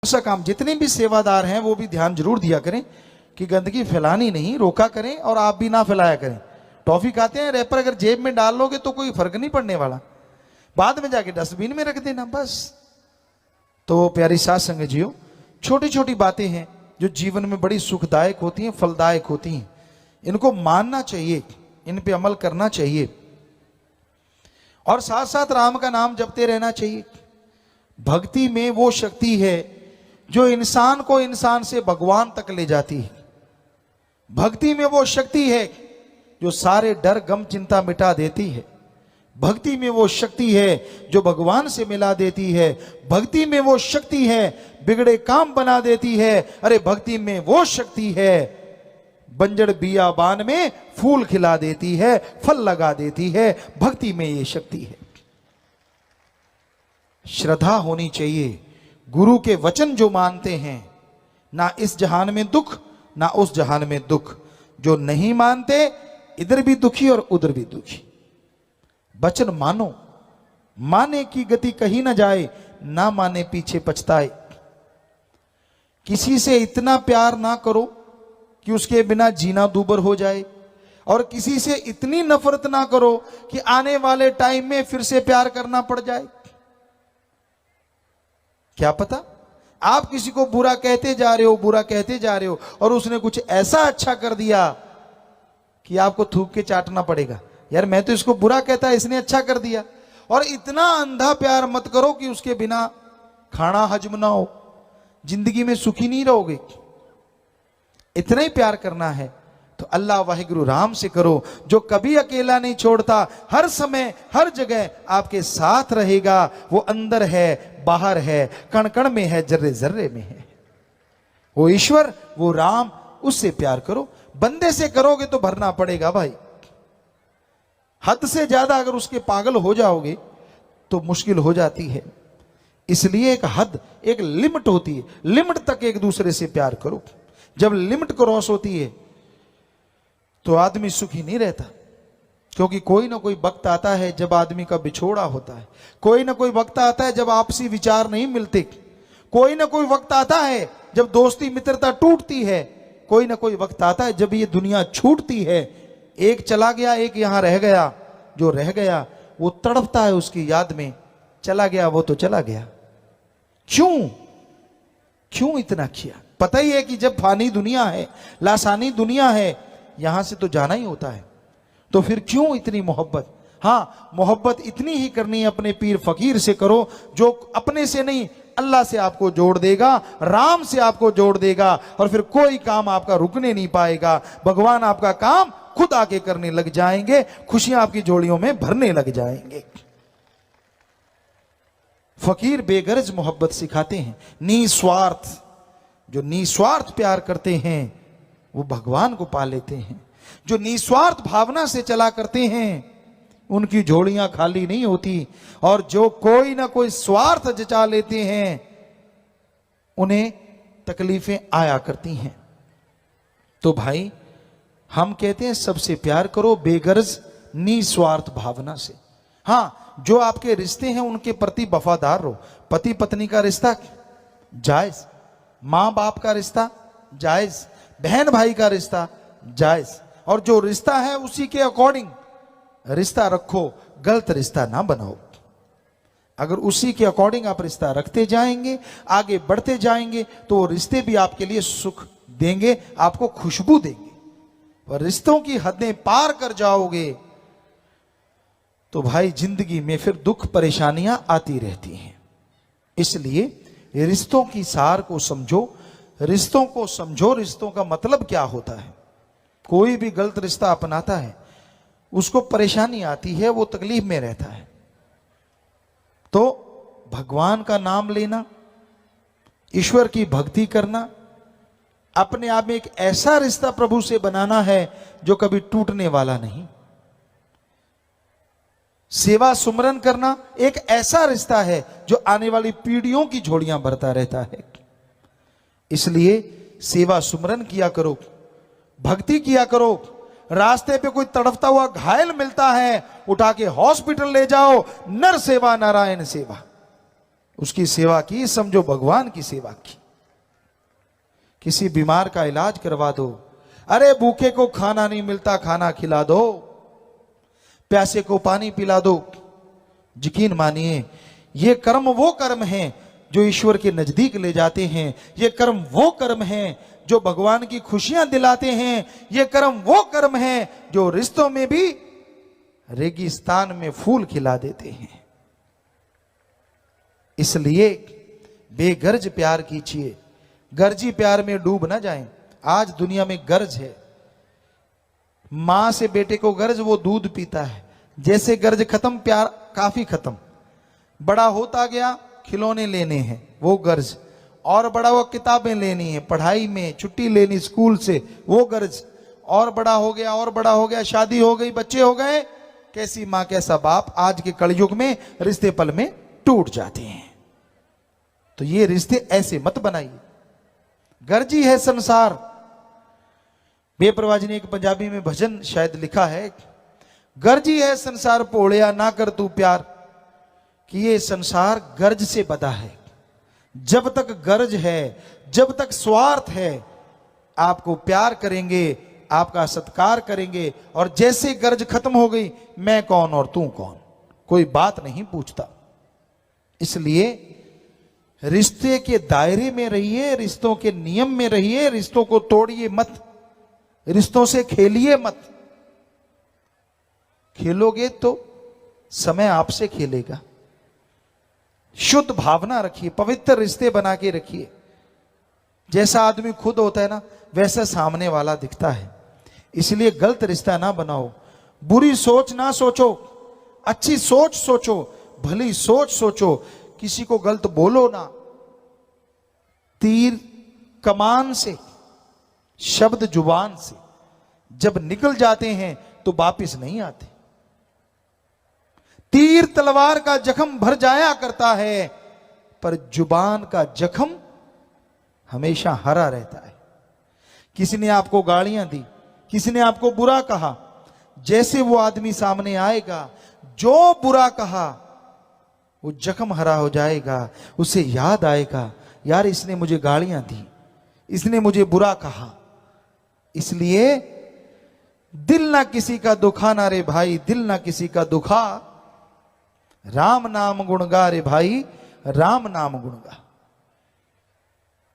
सा काम जितने भी सेवादार हैं वो भी ध्यान जरूर दिया करें कि गंदगी फैलानी नहीं, रोका करें और आप भी ना फैलाया करें। टॉफी खाते हैं, रैपर अगर जेब में डाल लोगे तो कोई फर्क नहीं पड़ने वाला, बाद में जाके डस्टबिन में रख देना बस। तो प्यारी साथ संग जियो, छोटी छोटी बातें हैं जो जीवन में बड़ी सुखदायक होती हैं, फलदायक होती हैं, इनको मानना चाहिए, इन पे अमल करना चाहिए और साथ साथ राम का नाम जपते रहना चाहिए। भक्ति में वो शक्ति है जो इंसान को इंसान से भगवान तक ले जाती है। भक्ति में वो शक्ति है जो सारे डर गम चिंता मिटा देती है। भक्ति में वो शक्ति है जो भगवान से मिला देती है। भक्ति में वो शक्ति है बिगड़े काम बना देती है। अरे भक्ति में वो शक्ति है बंजर बियाबान में फूल खिला देती है, फल लगा देती है। भक्ति में ये शक्ति है। श्रद्धा होनी चाहिए। गुरु के वचन जो मानते हैं, ना इस जहान में दुख ना उस जहान में दुख। जो नहीं मानते, इधर भी दुखी और उधर भी दुखी। वचन मानो, माने की गति कहीं ना जाए, ना माने पीछे पछताए। किसी से इतना प्यार ना करो कि उसके बिना जीना दूभर हो जाए, और किसी से इतनी नफरत ना करो कि आने वाले टाइम में फिर से प्यार करना पड़ जाए। क्या पता आप किसी को बुरा कहते जा रहे हो, बुरा कहते जा रहे हो, और उसने कुछ ऐसा अच्छा कर दिया कि आपको थूक के चाटना पड़ेगा, यार मैं तो इसको बुरा कहता, इसने अच्छा कर दिया। और इतना अंधा प्यार मत करो कि उसके बिना खाना हजम ना हो, जिंदगी में सुखी नहीं रहोगे। इतना ही प्यार करना है तो अल्लाह वाहिगुरु राम से करो, जो कभी अकेला नहीं छोड़ता, हर समय हर जगह आपके साथ रहेगा। वो अंदर है, बाहर है, कण कण में है, जर्रे जर्रे में है। वो ईश्वर, वो राम, उससे प्यार करो। बंदे से करोगे तो भरना पड़ेगा भाई। हद से ज्यादा अगर उसके पागल हो जाओगे तो मुश्किल हो जाती है। इसलिए एक हद, एक लिमिट होती है, लिमिट तक एक दूसरे से प्यार करो। जब लिमिट क्रॉस होती है तो आदमी सुखी नहीं रहता, क्योंकि कोई ना कोई वक्त आता है जब आदमी का बिछोड़ा होता है। कोई ना कोई वक्त आता है जब आपसी विचार नहीं मिलते। कोई ना कोई वक्त आता है जब दोस्ती मित्रता टूटती है। कोई ना कोई वक्त आता है जब ये दुनिया छूटती है। एक चला गया, एक यहां रह गया। जो रह गया वो तड़पता है उसकी याद में। चला गया वो तो चला गया। क्यों इतना किया? पता ही है कि जब फानी दुनिया है, लासानी दुनिया है, यहां से तो जाना ही होता है, तो फिर क्यों इतनी मोहब्बत? हाँ, मोहब्बत इतनी ही करनी है अपने पीर फकीर से करो, जो अपने से नहीं अल्लाह से आपको जोड़ देगा, राम से आपको जोड़ देगा, और फिर कोई काम आपका रुकने नहीं पाएगा। भगवान आपका काम खुद आके करने लग जाएंगे, खुशियां आपकी झोलियों में भरने लग जाएंगे। फकीर बेगरज मोहब्बत सिखाते हैं, निस्वार्थ। जो निस्वार्थ प्यार करते हैं वो भगवान को पा लेते हैं। जो निस्वार्थ भावना से चला करते हैं उनकी झोलियां खाली नहीं होती, और जो कोई ना कोई स्वार्थ जचा लेते हैं उन्हें तकलीफें आया करती हैं। तो भाई हम कहते हैं सबसे प्यार करो बेगरज निस्वार्थ भावना से। हाँ, जो आपके रिश्ते हैं उनके प्रति वफादार रहो। पति पत्नी का रिश्ता जायज, मां बाप का रिश्ता जायज, बहन भाई का रिश्ता जायज, और जो रिश्ता है उसी के अकॉर्डिंग रिश्ता रखो, गलत रिश्ता ना बनाओ। अगर उसी के अकॉर्डिंग आप रिश्ता रखते जाएंगे, आगे बढ़ते जाएंगे, तो वो रिश्ते भी आपके लिए सुख देंगे, आपको खुशबू देंगे। और रिश्तों की हदें पार कर जाओगे तो भाई जिंदगी में फिर दुख परेशानियां आती रहती हैं। इसलिए रिश्तों की सार को समझो, रिश्तों को समझो, रिश्तों का मतलब क्या होता है। कोई भी गलत रिश्ता अपनाता है उसको परेशानी आती है, वो तकलीफ में रहता है। तो भगवान का नाम लेना, ईश्वर की भक्ति करना, अपने आप में एक ऐसा रिश्ता प्रभु से बनाना है जो कभी टूटने वाला नहीं। सेवा सुमरन करना एक ऐसा रिश्ता है जो आने वाली पीढ़ियों की झोलियां भरता रहता है। इसलिए सेवा सुमरन किया करो, भक्ति किया करो। रास्ते पे कोई तड़पता हुआ घायल मिलता है, उठा के हॉस्पिटल ले जाओ। नर सेवा नारायण सेवा। उसकी सेवा की समझो भगवान की सेवा की। किसी बीमार का इलाज करवा दो, अरे भूखे को खाना नहीं मिलता खाना खिला दो, प्यासे को पानी पिला दो। यकीन मानिए ये कर्म वो कर्म हैं जो ईश्वर के नजदीक ले जाते हैं। ये कर्म वो कर्म हैं जो भगवान की खुशियां दिलाते हैं। ये कर्म वो कर्म हैं जो रिश्तों में भी रेगिस्तान में फूल खिला देते हैं। इसलिए बेगर्ज प्यार कीजिए, गर्जी प्यार में डूब ना जाएं। आज दुनिया में गर्ज है, मां से बेटे को गर्ज, वो दूध पीता है। जैसे गर्ज खत्म प्यार काफी खत्म। बड़ा होता गया खिलौने लेने हैं वो गर्ज, और बड़ा वो किताबें लेनी है, पढ़ाई में छुट्टी लेनी स्कूल से वो गर्ज, और बड़ा हो गया और बड़ा हो गया, शादी हो गई, बच्चे हो गए, कैसी मां कैसा बाप। आज के कलयुग में रिश्ते पल में टूट जाते हैं। तो ये रिश्ते ऐसे मत बनाइए। गर्जी है संसार। बेपरवाह जी ने एक पंजाबी में भजन शायद लिखा है, गर्जी है संसार भोलिया ना कर तू प्यार, कि ये संसार गर्ज से बधा है। जब तक गर्ज है, जब तक स्वार्थ है, आपको प्यार करेंगे, आपका सत्कार करेंगे, और जैसे गर्ज खत्म हो गई, मैं कौन और तू कौन, कोई बात नहीं पूछता। इसलिए रिश्ते के दायरे में रहिए, रिश्तों के नियम में रहिए, रिश्तों को तोड़िए मत, रिश्तों से खेलिए मत। खेलोगे तो समय आपसे खेलेगा। शुद्ध भावना रखिए, पवित्र रिश्ते बना के रखिए। जैसा आदमी खुद होता है ना, वैसा सामने वाला दिखता है। इसलिए गलत रिश्ता ना बनाओ, बुरी सोच ना सोचो, अच्छी सोच सोचो, भली सोच सोचो। किसी को गलत बोलो ना। तीर कमान से, शब्द जुबान से जब निकल जाते हैं तो वापिस नहीं आते। तीर तलवार का जख्म भर जाया करता है, पर जुबान का जख्म हमेशा हरा रहता है। किसी ने आपको गालियां दी, किसी ने आपको बुरा कहा, जैसे वो आदमी सामने आएगा, जो बुरा कहा वो जख्म हरा हो जाएगा। उसे याद आएगा, यार इसने मुझे गालियां दी, इसने मुझे बुरा कहा। इसलिए दिल ना किसी का दुखा ना रे भाई, दिल ना किसी का दुखा, राम नाम गुण गा रे भाई, राम नाम गुण गा।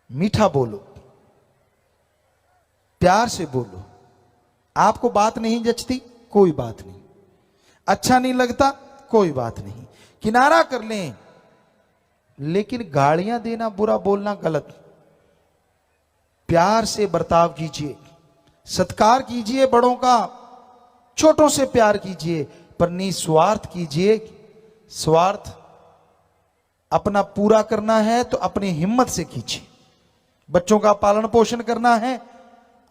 मीठा बोलो, प्यार से बोलो। आपको बात नहीं जचती, कोई बात नहीं, अच्छा नहीं लगता, कोई बात नहीं, किनारा कर लें। लेकिन गालियां देना, बुरा बोलना गलत। प्यार से बर्ताव कीजिए, सत्कार कीजिए बड़ों का, छोटों से प्यार कीजिए, पर निस्वार्थ कीजिए। स्वार्थ अपना पूरा करना है तो अपनी हिम्मत से कीजिए। बच्चों का पालन पोषण करना है,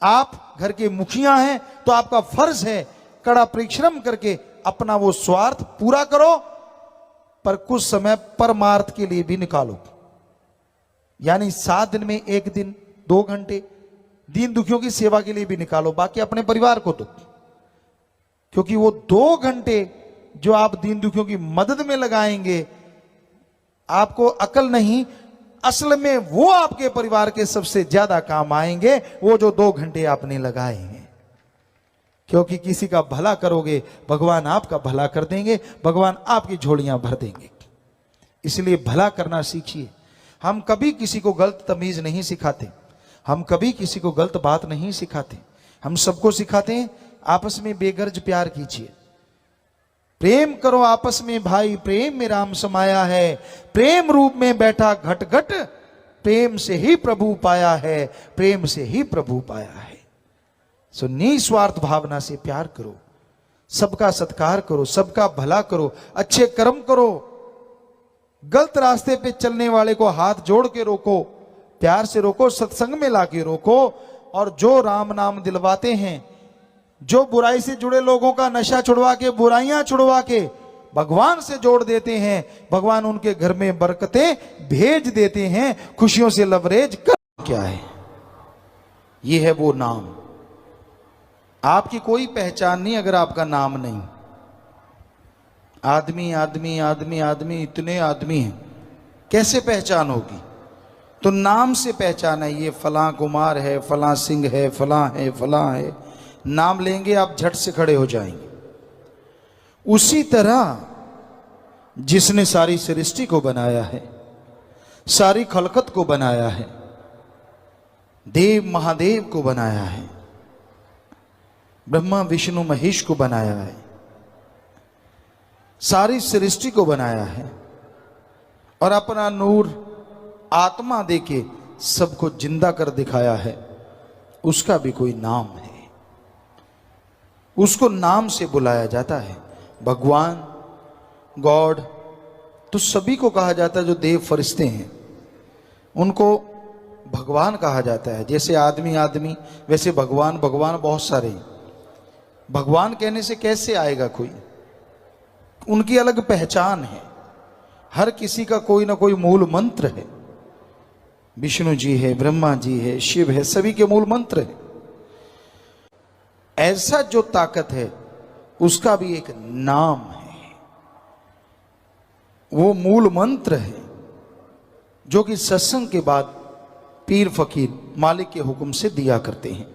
आप घर के मुखिया हैं तो आपका फर्ज है कड़ा परिश्रम करके अपना वो स्वार्थ पूरा करो, पर कुछ समय परमार्थ के लिए भी निकालो। यानी 7 दिन में 1 दिन 2 घंटे दीन दुखियों की सेवा के लिए भी निकालो, बाकी अपने परिवार को दो। क्योंकि वो 2 घंटे जो आप दीन दुखियों की मदद में लगाएंगे, आपको अकल नहीं, असल में वो आपके परिवार के सबसे ज्यादा काम आएंगे, वो जो 2 घंटे आपने लगाए हैं। क्योंकि किसी का भला करोगे, भगवान आपका भला कर देंगे, भगवान आपकी झोलियां भर देंगे। इसलिए भला करना सीखिए। हम कभी किसी को गलत तमीज नहीं सिखाते, हम कभी किसी को गलत बात नहीं सिखाते। हम सबको सिखाते हैं आपस में बेगर्ज प्यार कीजिए, प्रेम करो आपस में भाई, प्रेम में राम समाया है, प्रेम रूप में बैठा घट घट, प्रेम से ही प्रभु पाया है, प्रेम से ही प्रभु पाया है। सो निस्वार्थ भावना से प्यार करो, सबका सत्कार करो, सबका भला करो, अच्छे कर्म करो। गलत रास्ते पे चलने वाले को हाथ जोड़ के रोको, प्यार से रोको, सत्संग में लाके रोको। और जो राम नाम दिलवाते हैं, जो बुराई से जुड़े लोगों का नशा छुड़वा के, बुराइयां छुड़वा के भगवान से जोड़ देते हैं, भगवान उनके घर में बरकतें भेज देते हैं, खुशियों से लवरेज कर। क्या है ये? है वो नाम। आपकी कोई पहचान नहीं अगर आपका नाम नहीं। आदमी आदमी आदमी आदमी, इतने आदमी हैं, कैसे पहचान होगी? तो नाम से पहचान है, ये फलां कुमार है, फलां सिंह है, फलां है, फलां है। नाम लेंगे आप झट से खड़े हो जाएंगे। उसी तरह जिसने सारी सृष्टि को बनाया है, सारी खलकत को बनाया है, देव महादेव को बनाया है, ब्रह्मा विष्णु महेश को बनाया है, सारी सृष्टि को बनाया है और अपना नूर आत्मा देके सबको जिंदा कर दिखाया है, उसका भी कोई नाम है। उसको नाम से बुलाया जाता है। भगवान, गॉड तो सभी को कहा जाता है। जो देव फरिश्ते हैं उनको भगवान कहा जाता है। जैसे आदमी आदमी, वैसे भगवान भगवान बहुत सारे हैं। भगवान कहने से कैसे आएगा कोई? उनकी अलग पहचान है। हर किसी का कोई ना कोई मूल मंत्र है। विष्णु जी है, ब्रह्मा जी है, शिव है, सभी के मूल मंत्र है। ऐसा जो ताकत है उसका भी एक नाम है। वो मूल मंत्र है जो कि सत्संग के बाद पीर फकीर मालिक के हुक्म से दिया करते हैं।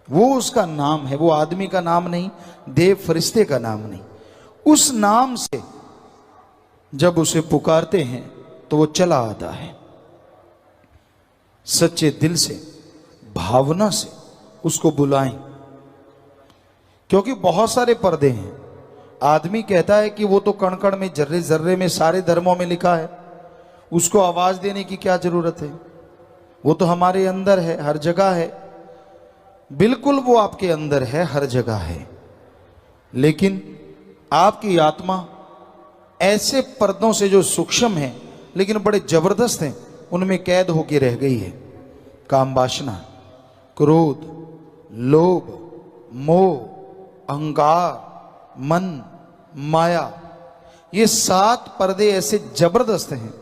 वो उसका नाम है। वो आदमी का नाम नहीं, देव फरिश्ते का नाम नहीं। उस नाम से जब उसे पुकारते हैं तो वो चला आता है। सच्चे दिल से, भावना से उसको बुलाएं। क्योंकि बहुत सारे पर्दे हैं। आदमी कहता है कि वो तो कण कण में, जर्रे जर्रे में, सारे धर्मों में लिखा है, उसको आवाज देने की क्या जरूरत है? वो तो हमारे अंदर है, हर जगह है। बिल्कुल वो आपके अंदर है, हर जगह है। लेकिन आपकी आत्मा ऐसे पर्दों से जो सूक्ष्म है लेकिन बड़े जबरदस्त हैं, उनमें कैद होकर रह गई है। काम वासना, क्रोध, लोभ, मोह, अहंकार, मन, माया, ये 7 पर्दे ऐसे जबरदस्त हैं।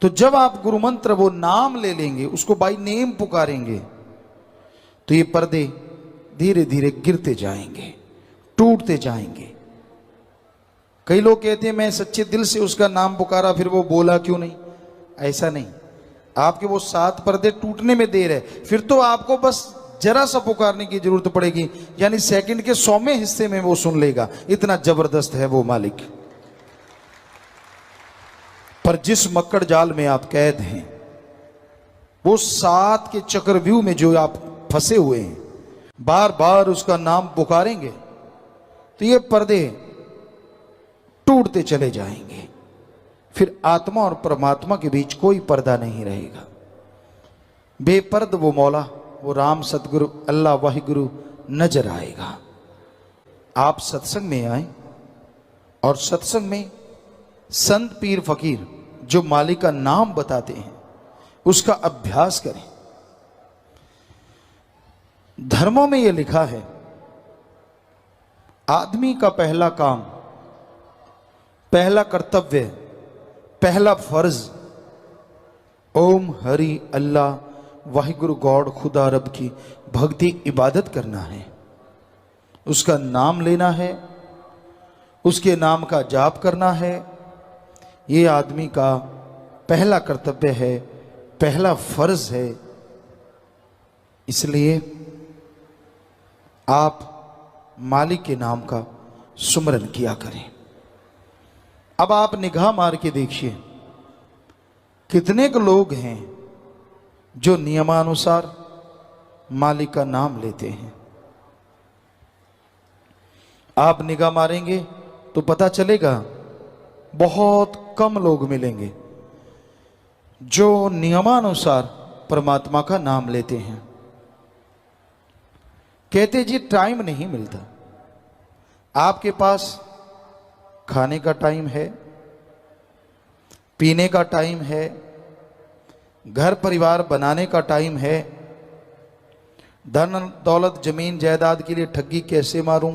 तो जब आप गुरु मंत्र वो नाम ले लेंगे, उसको बाई नेम पुकारेंगे, तो ये पर्दे धीरे धीरे गिरते जाएंगे, टूटते जाएंगे। कई लोग कहते हैं मैं सच्चे दिल से उसका नाम पुकारा, फिर वो बोला क्यों नहीं? ऐसा नहीं। आपके वो 7 पर्दे टूटने में देर है, फिर तो आपको बस जरा सा पुकारने की जरूरत पड़ेगी, यानी सेकंड के 100वें हिस्से में वो सुन लेगा। इतना जबरदस्त है वो मालिक। पर जिस मक्कड़ जाल में आप कैद हैं, वो 7 के चक्रव्यूह में जो आप फंसे हुए हैं, बार बार उसका नाम पुकारेंगे तो ये पर्दे टूटते चले जाएंगे। फिर आत्मा और परमात्मा के बीच कोई पर्दा नहीं रहेगा। बेपर्द वो मौला, वो राम, सतगुरु, अल्लाह, वाहिगुरु नजर आएगा। आप सत्संग में आए और सत्संग में संत पीर फकीर जो मालिक का नाम बताते हैं उसका अभ्यास करें। धर्मों में यह लिखा है, आदमी का पहला काम, पहला कर्तव्य, पहला फर्ज ओम हरि अल्लाह वाहिगुरु गॉड खुदा रब की भक्ति इबादत करना है। उसका नाम लेना है, उसके नाम का जाप करना है। ये आदमी का पहला कर्तव्य है, पहला फर्ज है। इसलिए आप मालिक के नाम का सुमरन किया करें। अब आप निगाह मार के देखिए, कितने के लोग हैं जो नियमानुसार मालिक का नाम लेते हैं। आप निगाह मारेंगे तो पता चलेगा बहुत कम लोग मिलेंगे जो नियमानुसार परमात्मा का नाम लेते हैं। कहते जी टाइम नहीं मिलता। आपके पास खाने का टाइम है, पीने का टाइम है, घर परिवार बनाने का टाइम है, धन दौलत जमीन जायदाद के लिए ठगी कैसे मारूं,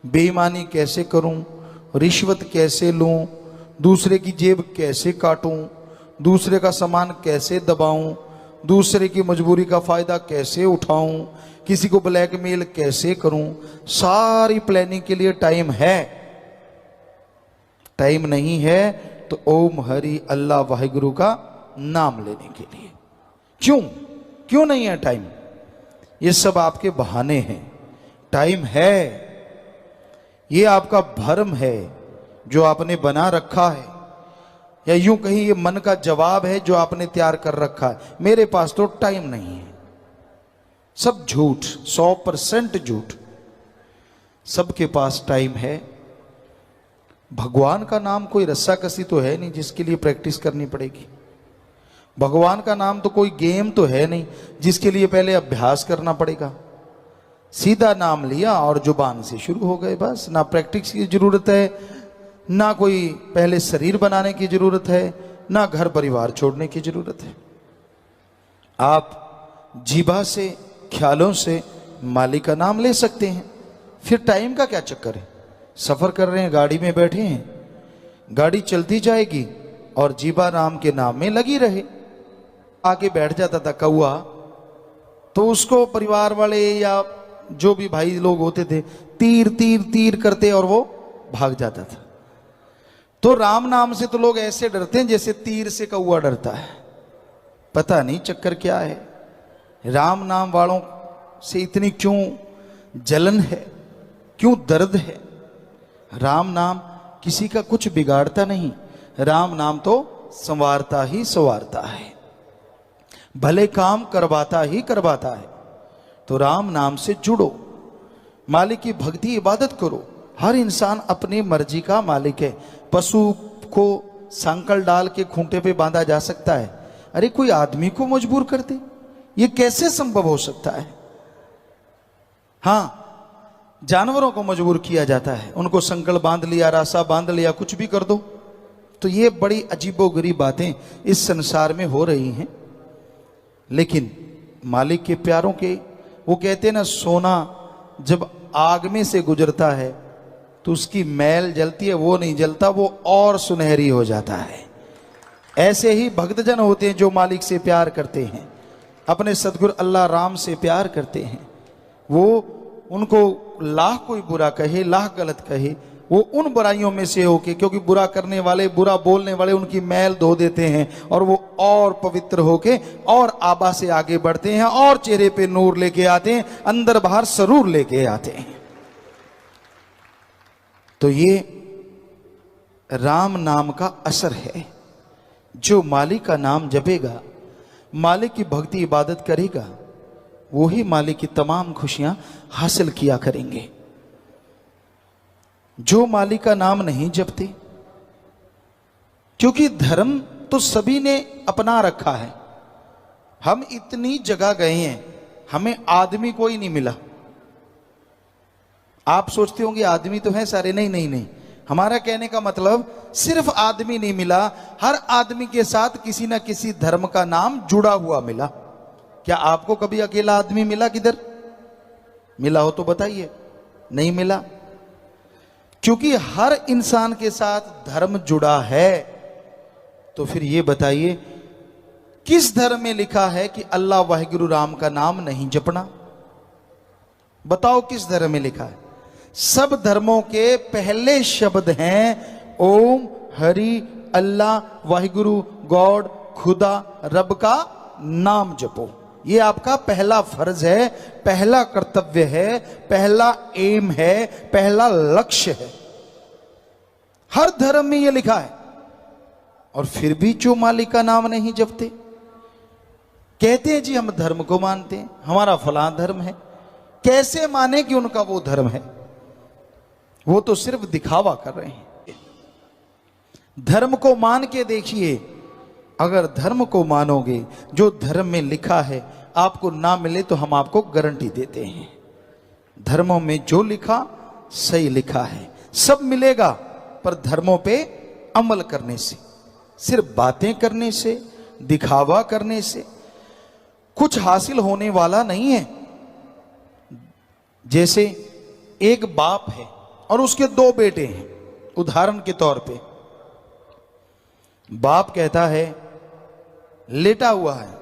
बेईमानी कैसे करूं, रिश्वत कैसे लूं, दूसरे की जेब कैसे काटूं, दूसरे का सामान कैसे दबाऊं, दूसरे की मजबूरी का फायदा कैसे उठाऊं, किसी को ब्लैकमेल कैसे करूं। सारी प्लानिंग के लिए टाइम है। टाइम नहीं है, तो ओम हरि अल्लाह वाहिगुरु का नाम लेने के लिए। क्यों क्यों नहीं है टाइम? ये सब आपके बहाने हैं। टाइम है, ये आपका भ्रम है जो आपने बना रखा है, या यूं कहीं ये मन का जवाब है जो आपने तैयार कर रखा है। मेरे पास तो टाइम नहीं है। सब झूठ, 100% झूठ। सबके पास टाइम है। भगवान का नाम कोई रस्साकसी तो है नहीं जिसके लिए प्रैक्टिस करनी पड़ेगी। भगवान का नाम तो कोई गेम तो है नहीं जिसके लिए पहले अभ्यास करना पड़ेगा। सीधा नाम लिया और जुबान से शुरू हो गए, बस। ना प्रैक्टिस की जरूरत है, ना कोई पहले शरीर बनाने की जरूरत है, ना घर परिवार छोड़ने की जरूरत है। आप जीभा से, ख्यालों से मालिक का नाम ले सकते हैं। फिर टाइम का क्या चक्कर है? सफर कर रहे हैं, गाड़ी में बैठे हैं, गाड़ी चलती जाएगी और जीभा राम के नाम में लगी रहे। आके बैठ जाता था कौआ, तो उसको परिवार वाले या जो भी भाई लोग होते थे तीर तीर तीर करते और वो भाग जाता था। तो राम नाम से तो लोग ऐसे डरते हैं जैसे तीर से कौआ डरता है। पता नहीं चक्कर क्या है। राम नाम वालों से इतनी क्यों जलन है, क्यों दर्द है? राम नाम किसी का कुछ बिगाड़ता नहीं। राम नाम तो संवारता ही संवारता है, भले काम करवाता ही करवाता है। तो राम नाम से जुड़ो, मालिक की भक्ति इबादत करो। हर इंसान अपनी मर्जी का मालिक है। पशु को सांकल डाल के खूंटे पे बांधा जा सकता है, अरे कोई आदमी को मजबूर कर दे, ये कैसे संभव हो सकता है? हाँ, जानवरों को मजबूर किया जाता है, उनको संकल बांध लिया, रासा बांध लिया, कुछ भी कर दो। तो ये बड़ी अजीबोगरीब बातें इस संसार में हो रही हैं। लेकिन मालिक के प्यारों के, वो कहते हैं ना, सोना जब आग में से गुजरता है तो उसकी मैल जलती है, वो नहीं जलता, वो और सुनहरी हो जाता है। ऐसे ही भक्तजन होते हैं जो मालिक से प्यार करते हैं, अपने सदगुरु अल्लाह राम से प्यार करते हैं। वो उनको लाख कोई बुरा कहे, लाख गलत कहे, वो उन बुराइयों में से होके, क्योंकि बुरा करने वाले, बुरा बोलने वाले उनकी मैल धो देते हैं और वो और पवित्र होके और आबा से आगे बढ़ते हैं और चेहरे पे नूर लेके आते हैं, अंदर बाहर सरूर लेके आते हैं। तो ये राम नाम का असर है। जो मालिक का नाम जपेगा, मालिक की भक्ति इबादत करेगा, वो ही मालिक की तमाम खुशियां हासिल किया करेंगे। जो मालिक का नाम नहीं जपते, क्योंकि धर्म तो सभी ने अपना रखा है। हम इतनी जगह गए हैं, हमें आदमी कोई नहीं मिला। आप सोचते होंगे आदमी तो है सारे, नहीं नहीं नहीं। हमारा कहने का मतलब सिर्फ आदमी नहीं मिला, हर आदमी के साथ किसी ना किसी धर्म का नाम जुड़ा हुआ मिला। क्या आपको कभी अकेला आदमी मिला? किधर मिला हो तो बताइए। नहीं मिला, क्योंकि हर इंसान के साथ धर्म जुड़ा है। तो फिर ये बताइए, किस धर्म में लिखा है कि अल्लाह वाहिगुरु राम का नाम नहीं जपना? बताओ किस धर्म में लिखा है? सब धर्मों के पहले शब्द हैं ओम हरि अल्लाह वाहिगुरु गॉड, खुदा रब का नाम जपो। ये आपका पहला फर्ज है, पहला कर्तव्य है, पहला एम है, पहला लक्ष्य है। हर धर्म में ये लिखा है। और फिर भी जो मालिक का नाम नहीं जपते, कहते हैं जी हम धर्म को मानते हैं, हमारा फलां धर्म है। कैसे माने कि उनका वो धर्म है? वो तो सिर्फ दिखावा कर रहे हैं। धर्म को मान के देखिए, अगर धर्म को मानोगे, जो धर्म में लिखा है आपको ना मिले तो हम आपको गारंटी देते हैं, धर्मों में जो लिखा सही लिखा है, सब मिलेगा। पर धर्मों पे अमल करने से, सिर्फ बातें करने से, दिखावा करने से कुछ हासिल होने वाला नहीं है। जैसे एक बाप है और उसके दो बेटे हैं। उदाहरण के तौर पे बाप कहता है, लेटा हुआ है,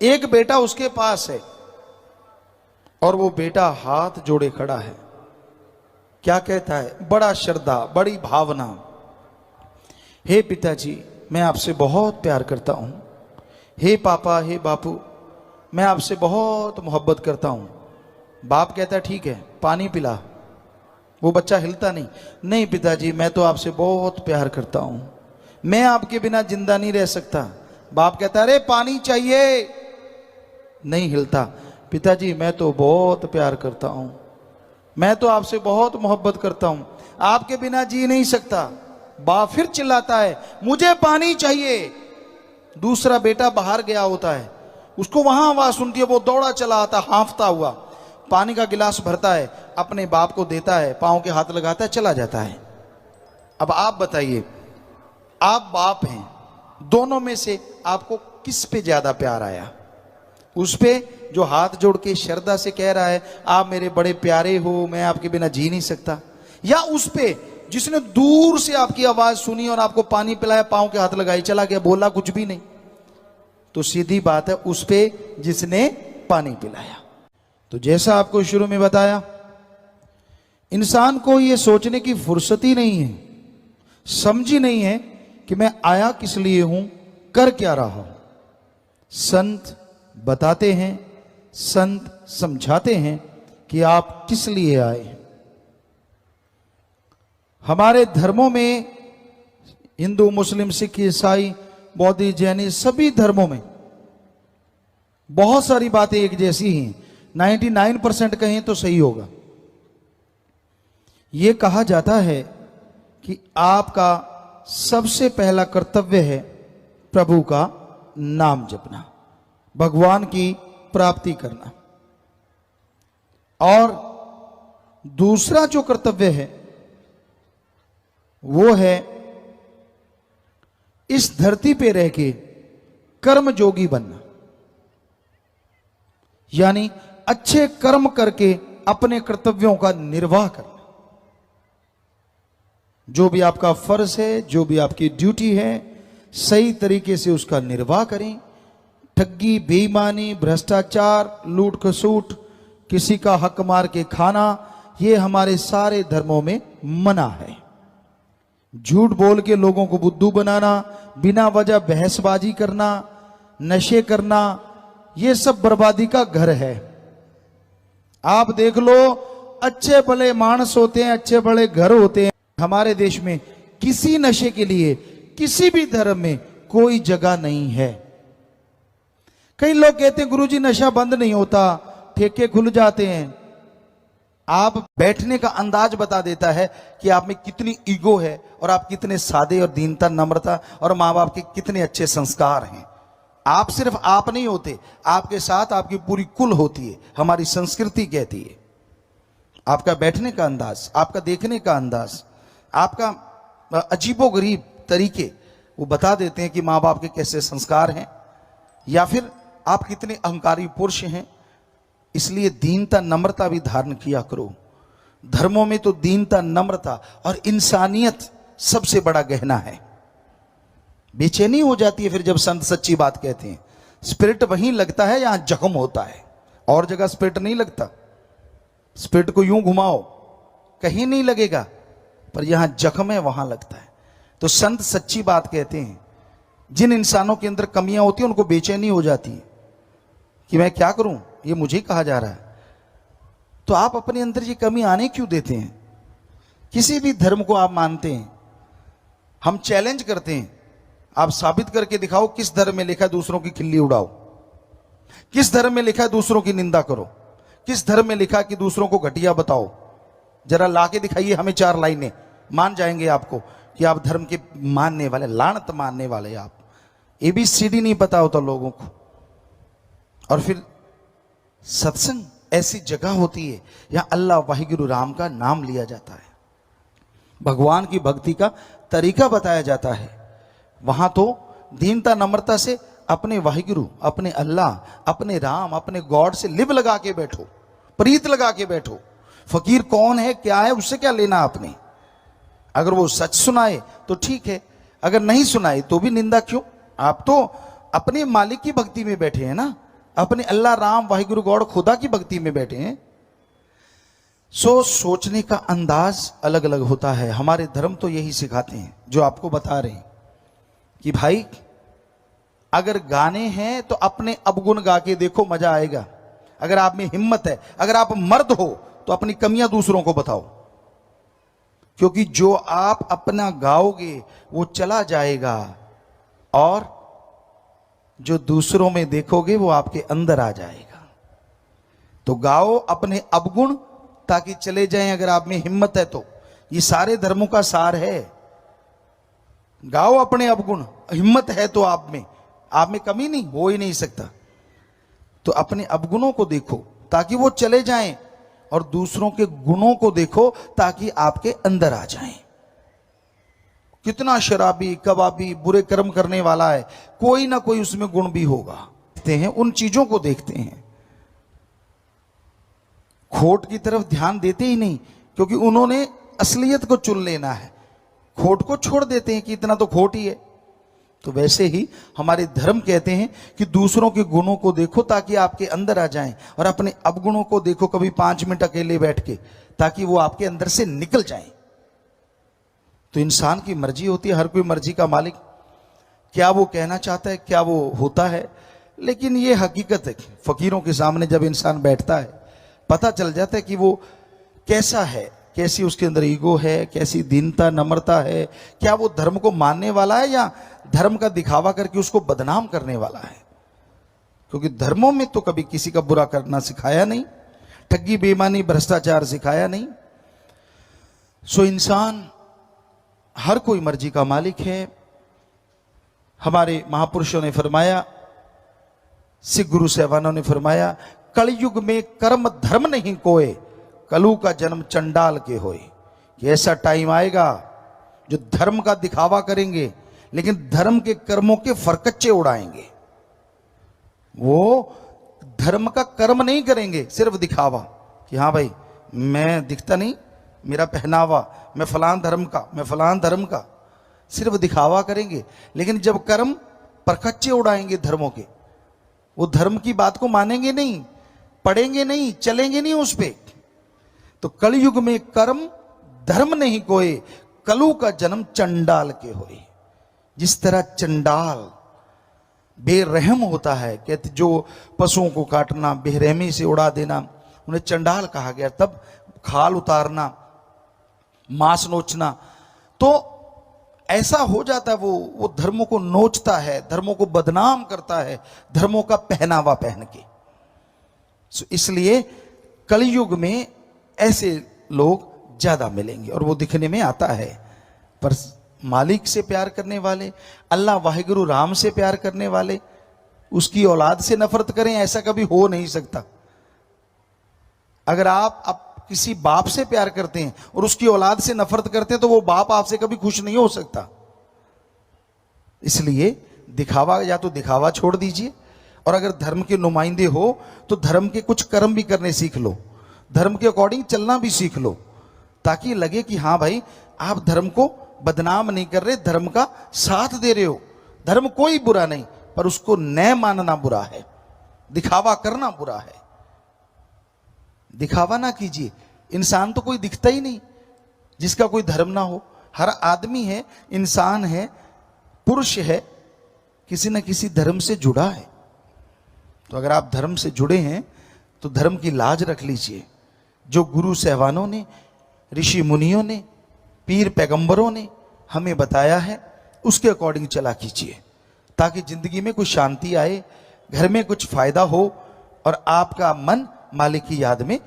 एक बेटा उसके पास है और वो बेटा हाथ जोड़े खड़ा है। क्या कहता है? बड़ा श्रद्धा, बड़ी भावना, हे पिताजी, मैं आपसे बहुत प्यार करता हूं। हे पापा, हे बापू, मैं आपसे बहुत मोहब्बत करता हूं। बाप कहता ठीक है, पानी पिला। वो बच्चा हिलता नहीं। नहीं पिताजी, मैं तो आपसे बहुत प्यार करता हूं, मैं आपके बिना जिंदा नहीं रह सकता। बाप कहता अरे पानी चाहिए। नहीं हिलता। पिताजी, मैं तो बहुत प्यार करता हूं, मैं तो आपसे बहुत मोहब्बत करता हूं, आपके बिना जी नहीं सकता। बाप फिर चिल्लाता है मुझे पानी चाहिए। दूसरा बेटा बाहर गया होता है, उसको वहां आवाज सुनती है, वो दौड़ा चला आता हांफता हुआ, पानी का गिलास भरता है, अपने बाप को देता है, पांव के हाथ लगाता है, चला जाता है। अब आप बताइए, आप बाप हैं, दोनों में से आपको किस पे ज्यादा प्यार आया? उस पे जो हाथ जोड़ के श्रद्धा से कह रहा है आप मेरे बड़े प्यारे हो, मैं आपके बिना जी नहीं सकता, या उस पे जिसने दूर से आपकी आवाज सुनी और आपको पानी पिलाया, पांव के हाथ लगाई, चला गया, बोला कुछ भी नहीं? तो सीधी बात है उस पे जिसने पानी पिलाया। तो जैसा आपको शुरू में बताया, इंसान को यह सोचने की फुर्सत ही नहीं है, समझ ही नहीं है कि मैं आया किस लिए हूं, कर क्या रहा हूं। संत बताते हैं, संत समझाते हैं कि आप किस लिए आए। हमारे धर्मों में, हिंदू, मुस्लिम, सिख, ईसाई, बौद्ध, जैनी, सभी धर्मों में बहुत सारी बातें एक जैसी हैं। 99% कहें तो सही होगा। यह कहा जाता है कि आपका सबसे पहला कर्तव्य है प्रभु का नाम जपना, भगवान की प्राप्ति करना, और दूसरा जो कर्तव्य है वो है इस धरती पे रह के कर्म जोगी बनना, यानी अच्छे कर्म करके अपने कर्तव्यों का निर्वाह करना। जो भी आपका फर्ज है, जो भी आपकी ड्यूटी है, सही तरीके से उसका निर्वाह करें। ठगी, बेईमानी, भ्रष्टाचार, लूट खसूट, किसी का हक मार के खाना, ये हमारे सारे धर्मों में मना है। झूठ बोल के लोगों को बुद्धू बनाना, बिना वजह बहसबाजी करना, नशे करना, ये सब बर्बादी का घर है। आप देख लो, अच्छे भले मानस होते हैं, अच्छे भले घर होते हैं हमारे देश में, किसी नशे के लिए किसी भी धर्म में कोई जगह नहीं है। कई लोग कहते हैं गुरुजी नशा बंद नहीं होता, ठेके खुल जाते हैं। आप बैठने का अंदाज बता देता है कि आप में कितनी ईगो है और आप कितने सादे और दीनता, नम्रता और माँ बाप के कितने अच्छे संस्कार हैं। आप सिर्फ आप नहीं होते, आपके साथ आपकी पूरी कुल होती है, हमारी संस्कृति कहती है। आपका बैठने का अंदाज, आपका देखने का अंदाज, आपका अजीबोगरीब तरीके वो बता देते हैं कि माँ बाप के कैसे संस्कार हैं, या फिर आप कितने अहंकारी पुरुष हैं। इसलिए दीनता, नम्रता भी धारण किया करो। धर्मों में तो दीनता, नम्रता और इंसानियत सबसे बड़ा गहना है। बेचैनी हो जाती है फिर जब संत सच्ची बात कहते हैं। स्पिरिट वहीं लगता है जहां जख्म होता है, और जगह स्पिरिट नहीं लगता। स्पिरिट को यूं घुमाओ कहीं नहीं लगेगा, पर यहां जख्म है वहां लगता है। तो संत सच्ची बात कहते हैं। जिन इंसानों के अंदर कमियां होती हैं उनको बेचैनी हो जाती है कि मैं क्या करूं, ये मुझे कहा जा रहा है। तो आप अपने अंदर ये कमी आने क्यों देते हैं? किसी भी धर्म को आप मानते हैं, हम चैलेंज करते हैं, आप साबित करके दिखाओ किस धर्म में लिखा है दूसरों की खिल्ली उड़ाओ, किस धर्म में लिखा है दूसरों की निंदा करो, किस धर्म में लिखा है कि दूसरों को घटिया बताओ। जरा लाके दिखाइए हमें 4 लाइनें, मान जाएंगे आपको कि आप धर्म के मानने वाले, लानत मानने वाले आप। ABCD नहीं पता होता लोगों को। और फिर सत्संग ऐसी जगह होती है जहां अल्लाह वाहिगुरु राम का नाम लिया जाता है, भगवान की भक्ति का तरीका बताया जाता है। वहां तो दीनता, नम्रता से अपने वाहिगुरु, अपने अल्लाह, अपने राम, अपने गॉड से लिव लगा के बैठो, प्रीत लगा के बैठो। फकीर कौन है, क्या है, उससे क्या लेना आपने। अगर वो सच सुनाए तो ठीक है, अगर नहीं सुनाए तो भी निंदा क्यों। आप तो अपने मालिक की भक्ति में बैठे हैं ना, अपने अल्लाह, राम, वाहिगुरु, गॉड, खुदा की भक्ति में बैठे हैं। सोचने का अंदाज अलग अलग होता है। हमारे धर्म तो यही सिखाते हैं जो आपको बता रहे हैं। कि भाई अगर गाने हैं तो अपने अवगुण गा के देखो, मजा आएगा। अगर आप में हिम्मत है, अगर आप मर्द हो तो अपनी कमियां दूसरों को बताओ, क्योंकि जो आप अपना गाओगे वो चला जाएगा और जो दूसरों में देखोगे वो आपके अंदर आ जाएगा। तो गाओ अपने अवगुण ताकि चले जाएं, अगर आप में हिम्मत है तो। ये सारे धर्मों का सार है। गाओ अपने अवगुण, हिम्मत है तो आप में कमी नहीं हो ही नहीं सकता। तो अपने अवगुणों को देखो ताकि वो चले जाएं, और दूसरों के गुणों को देखो ताकि आपके अंदर आ जाएं। कितना शराबी, कबाबी, बुरे कर्म करने वाला है, कोई ना कोई उसमें गुण भी होगा। देखते हैं, उन चीजों को देखते हैं, खोट की तरफ ध्यान देते ही नहीं, क्योंकि उन्होंने असलियत को चुन लेना है, खोट को छोड़ देते हैं कि इतना तो खोट ही है। तो वैसे ही हमारे धर्म कहते हैं कि दूसरों के गुणों को देखो ताकि आपके अंदर आ जाएं, और अपने अवगुणों को देखो कभी 5 मिनट अकेले बैठ के, ताकि वो आपके अंदर से निकल जाएं। तो इंसान की मर्जी होती है, हर कोई मर्जी का मालिक, क्या वो कहना चाहता है क्या वो होता है। लेकिन ये हकीकत है, फकीरों के सामने जब इंसान बैठता है पता चल जाता है कि वो कैसा है, कैसी उसके अंदर ईगो है, कैसी दीनता नम्रता है, क्या वो धर्म को मानने वाला है या धर्म का दिखावा करके उसको बदनाम करने वाला है। क्योंकि धर्मों में तो कभी किसी का बुरा करना सिखाया नहीं, ठगी बेईमानी भ्रष्टाचार सिखाया नहीं। सो इंसान हर कोई मर्जी का मालिक है। हमारे महापुरुषों ने फरमाया, सिख गुरु साहबानों ने फरमाया, कलयुग में कर्म धर्म नहीं कोय, कलु का जन्म चंडाल के होए। कि ऐसा टाइम आएगा जो धर्म का दिखावा करेंगे लेकिन धर्म के कर्मों के फरकच्चे उड़ाएंगे। वो धर्म का कर्म नहीं करेंगे, सिर्फ दिखावा कि हाँ भाई मैं दिखता नहीं, मेरा पहनावा, मैं फलान धर्म का, मैं फलान धर्म का, सिर्फ दिखावा करेंगे। लेकिन जब कर्म परखच्चे उड़ाएंगे धर्मों के, वो धर्म की बात को मानेंगे नहीं, पढ़ेंगे नहीं, चलेंगे नहीं उस पे। तो कलयुग में कर्म धर्म नहीं कोई, कलु का जन्म चंडाल के होए। जिस तरह चंडाल बेरहम होता है, कहते जो पशुओं को काटना, बेरहमी से उड़ा देना, उन्हें चंडाल कहा गया। तब खाल उतारना, मांस नोचना, तो ऐसा हो जाता है वो धर्मों को नोचता है, धर्मों को बदनाम करता है, धर्मों का पहनावा पहन के। इसलिए कलयुग में ऐसे लोग ज्यादा मिलेंगे और वो दिखने में आता है। पर मालिक से प्यार करने वाले, अल्लाह वाहिगुरु राम से प्यार करने वाले, उसकी औलाद से नफरत करें, ऐसा कभी हो नहीं सकता। अगर आप किसी बाप से प्यार करते हैं और उसकी औलाद से नफरत करते हैं तो वो बाप आपसे कभी खुश नहीं हो सकता। इसलिए दिखावा, या तो दिखावा छोड़ दीजिए, और अगर धर्म के नुमाइंदे हो तो धर्म के कुछ कर्म भी करने सीख लो, धर्म के अकॉर्डिंग चलना भी सीख लो, ताकि लगे कि हाँ भाई आप धर्म को बदनाम नहीं कर रहे, धर्म का साथ दे रहे हो। धर्म कोई बुरा नहीं, पर उसको न मानना बुरा है, दिखावा करना बुरा है। दिखावा ना कीजिए। इंसान तो कोई दिखता ही नहीं जिसका कोई धर्म ना हो। हर आदमी है, इंसान है, पुरुष है, किसी न किसी धर्म से जुड़ा है। तो अगर आप धर्म से जुड़े हैं तो धर्म की लाज रख लीजिए। जो गुरु साहबानों ने, ऋषि मुनियों ने, पीर पैगंबरों ने हमें बताया है उसके अकॉर्डिंग चला कीजिए, ताकि जिंदगी में कुछ शांति आए, घर में कुछ फायदा हो और आपका मन मालिक की याद में